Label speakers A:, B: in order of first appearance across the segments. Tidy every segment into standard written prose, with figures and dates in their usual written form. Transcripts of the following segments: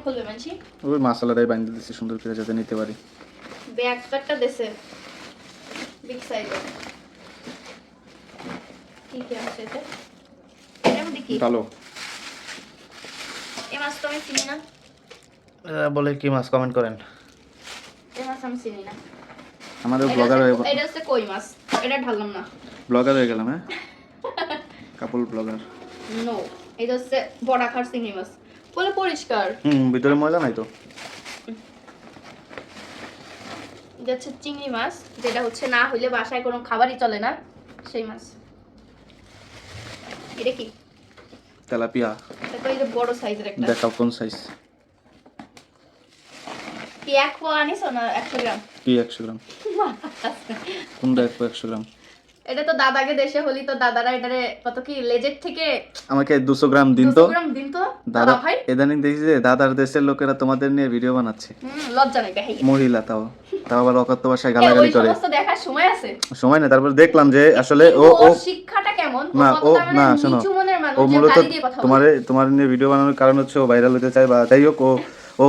A: খুলবে মানছি
B: ওই মশলাটাই বানিয়ে দিয়েছি সুন্দর করে যাতে নিতে পারি।
A: ব্যাগটা দেশে বিগ সাইজে কি কি আছে এটা? এর মধ্যে কি?
B: ভালো
A: এই মাছ তো আমি চিনি না।
B: বলে কি মাছ কমেন্ট করেন।
A: এই মাছ আমি চিনি না।
B: আমাদের ব্লগার হয়ে
A: এটা হচ্ছে কই মাছ। এটা ঢাললাম না।
B: ব্লগার হয়ে গেলাম হ্যাঁ কাপল ব্লগার।
A: নো এটা হচ্ছে বড় আকার চিংড়ি মাছ বলে পরিষ্কার।
B: ভিতরে ময়লা নাই তো।
A: এটা হচ্ছে চিংড়ি মাছ যেটা হচ্ছে না হইলে বাসায় কোনো খাবারই চলে না সেই মাছ। এটা কি?
B: তেলাপিয়া।
A: এটা তো এই যে বড় সাইজের একটা।
B: দেখাও কোন সাইজ।
A: কি এক পোয়া আনিস না 100 গ্রাম?
B: কি 100 গ্রাম? কোনটা 100 গ্রাম?
A: এটা তো দাদাকে দেশে হলি তো দাদারা এটারে কত কি লেজের থেকে
B: আমাকে 200 গ্রাম দিন তো।
A: 200 গ্রাম দিন তো
B: দাদা
A: ভাই।
B: ইদানিং দেখি যে দাদার দেশের লোকেরা তোমাদের নিয়ে ভিডিও বানাচ্ছে।
A: লজ্জা নাই দেখাই।
B: মহিলা তাও আবার অকথ্য ভাষায় গালাগালি করে।
A: ওই সমস্ত দেখার সময় আছে?
B: সময় না। তারপর দেখলাম যে আসলে ও
A: শিক্ষাটা কেমন?
B: না ও না শোনো
A: নিচু মনের মানুষ
B: ও
A: যে
B: মূলত
A: গালি দিয়ে কথা বলে।
B: তোমার নিয়ে ভিডিও বানানোর কারণ হচ্ছে ও ভাইরাল হতে চায় বা যাই হোক ও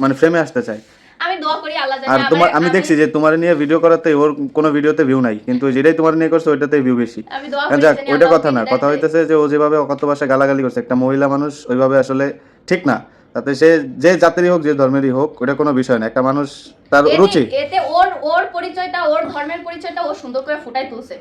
B: মানে ফ্রেমে আসতে চায়।
A: আমি দোয়া করি আল্লাহ জানে।
B: আর তোমার আমি দেখছি যে তোমার নিয়ে ভিডিও করাতে ওর কোনো ভিডিওতে ভিউ নাই, কিন্তু যেটাই তোমার নিয়ে করছে ওইটাতে ভিউ বেশি।
A: আমি দোয়া করি
B: যাক
A: জানি
B: ওইটা
A: আল্লাহ
B: কথা না,
A: ওকে
B: কথা
A: দেয়।
B: হইতেছে যে ও যেভাবে অকথ্য ভাষায় গালাগালি করছে একটা মহিলা মানুষ ওইভাবে আসলে ঠিক না। তাতে সে যে জাতেরই হোক যে ধর্মেরই হোক ওটা কোনো বিষয় না, একটা মানুষ তার রুচি।
A: এতে ওর পরিচয়টা ওর ধর্মের পরিচয়টা ও সুন্দর করে ফুটাই তুলছে।